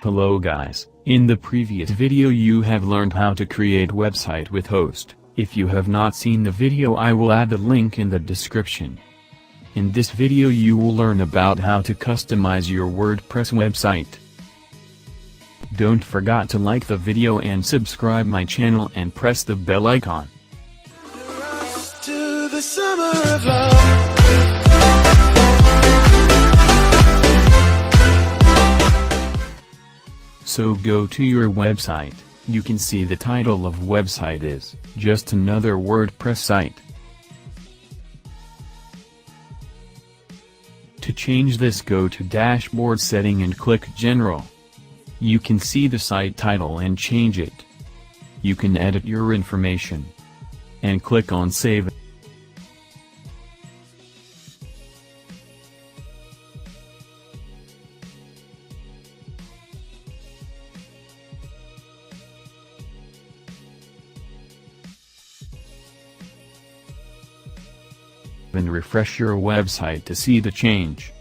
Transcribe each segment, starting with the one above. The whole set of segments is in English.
Hello guys, in the previous video you have learned how to create website with host. If you have not seen the video I will add the link in the description. In this video you will learn about how to customize your WordPress website. Don't forget to like the video and subscribe my channel and press the bell icon. To the summer of love. So go to your website, you can see the title of website is just another WordPress site. To change this go to dashboard setting and click general. You can see the site title and change it. You can edit your information. And click on save. And refresh your website to see the change.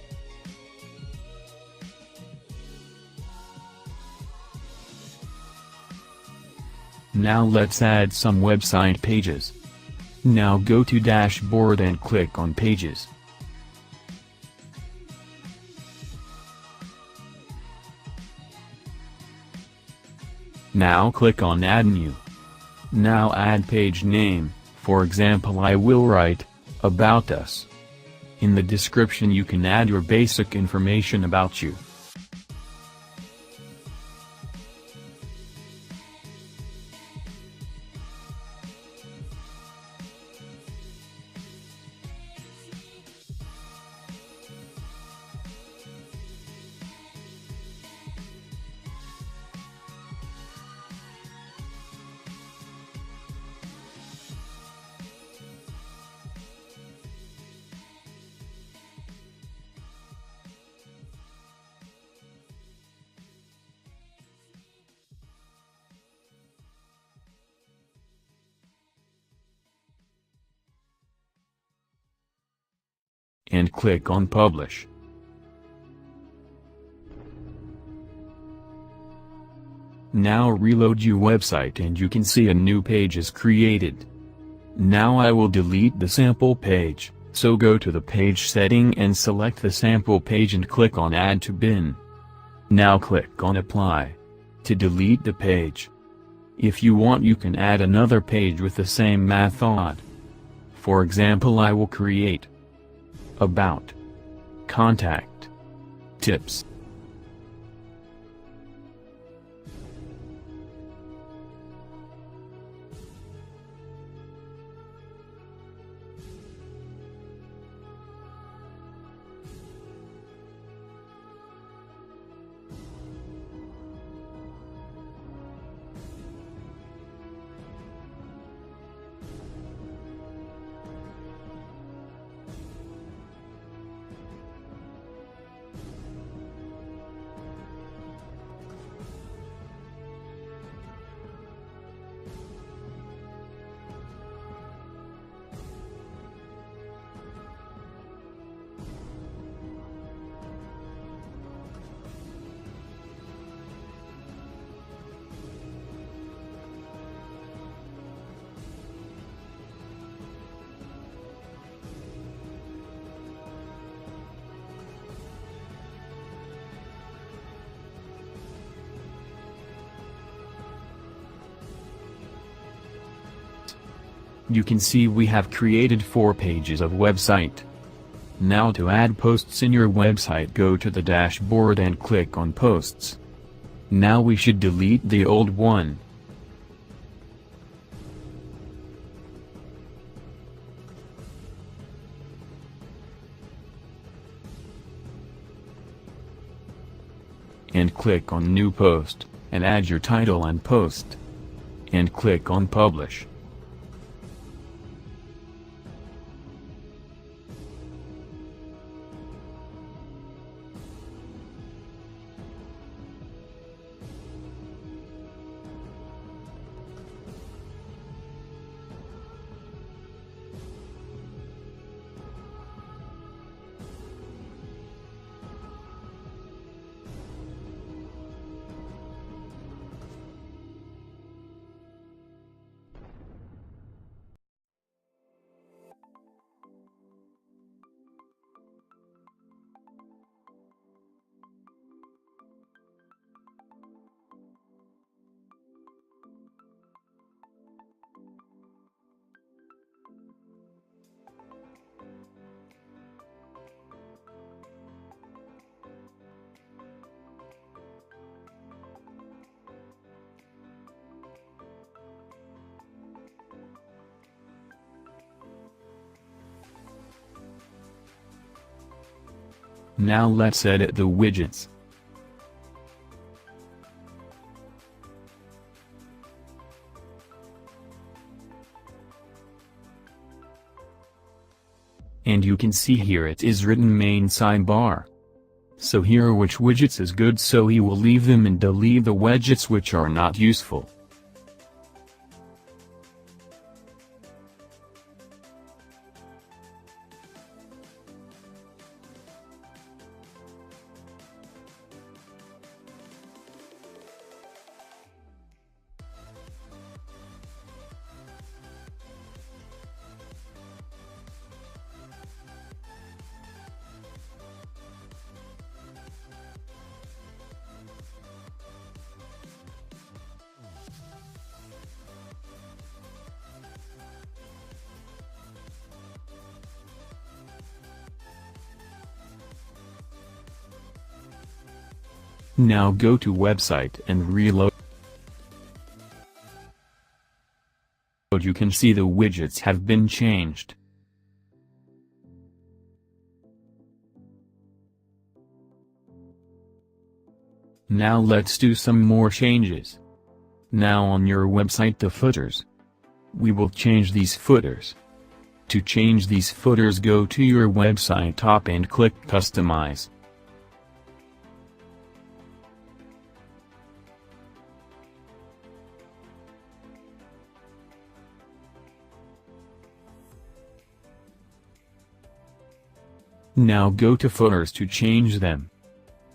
Now let's add some website pages. Now go to dashboard and click on pages. Now click on add new. Now add page name, for example I will write about us. In the description you can add your basic information about you. And click on publish. Now reload your website and you can see a new page is created. Now I will delete the sample page, so go to the page setting and select the sample page and click on add to bin. Now click on apply to delete the page. If you want you can add another page with the same method. For example I will create about, contact, tips. You can see we have created 4 pages of website. Now to add posts in your website go to the dashboard and click on posts. Now we should delete the old one. And click on new post, and add your title and post. And click on publish. Now let's edit the widgets. And you can see here it is written main sidebar. So here which widgets is good, so he will leave them and delete the widgets which are not useful. Now go to website and reload. You can see the widgets have been changed. Now let's do some more changes. Now on your website the footers. We will change these footers. To change these footers, go to your website top and click Customize. Now go to footers to change them.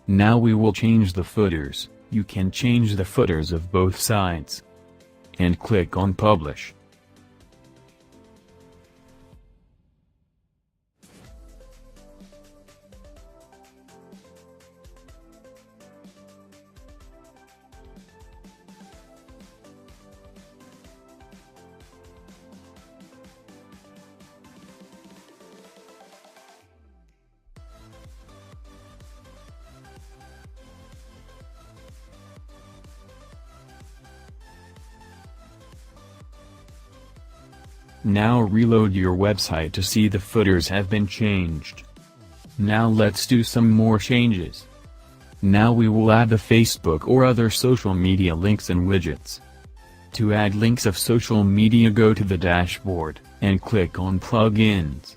Now we will change the footers. You can change the footers of both sides. And click on Publish. Now reload your website to see the footers have been changed. Now let's do some more changes. Now we will add the Facebook or other social media links and widgets. To add links of social media, go to the dashboard, and click on Plugins.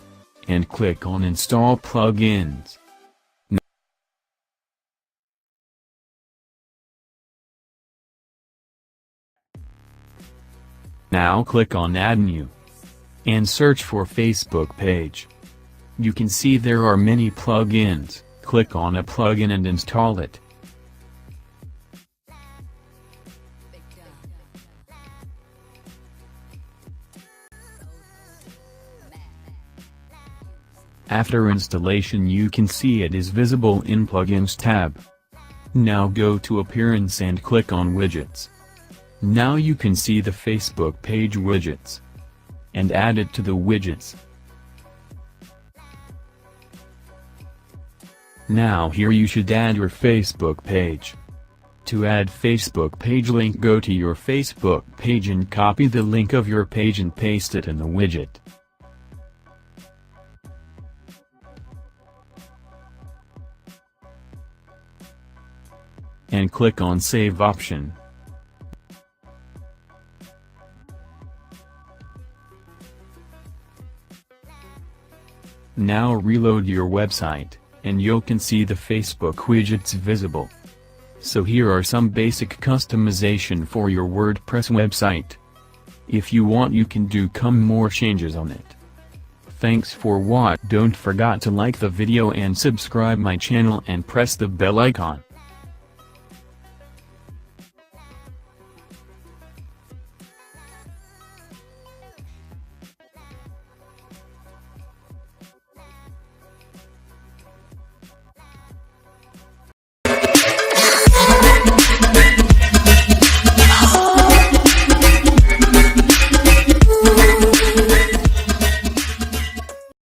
And click on Install Plugins. Now click on Add New. And search for Facebook page. You can see there are many plugins. Click on a plugin and install it. After installation you can see it is visible in Plugins tab. Now go to Appearance and click on Widgets. Now you can see the Facebook page widgets. And add it to the widgets. Now here you should add your Facebook page. To add Facebook page link, go to your Facebook page and copy the link of your page and paste it in the widget. And click on Save option. Now reload your website, and you can see the Facebook widgets visible. So here are some basic customization for your WordPress website. If you want you can do more changes on it. Thanks for watching. Don't forget to like the video and subscribe my channel and press the bell icon.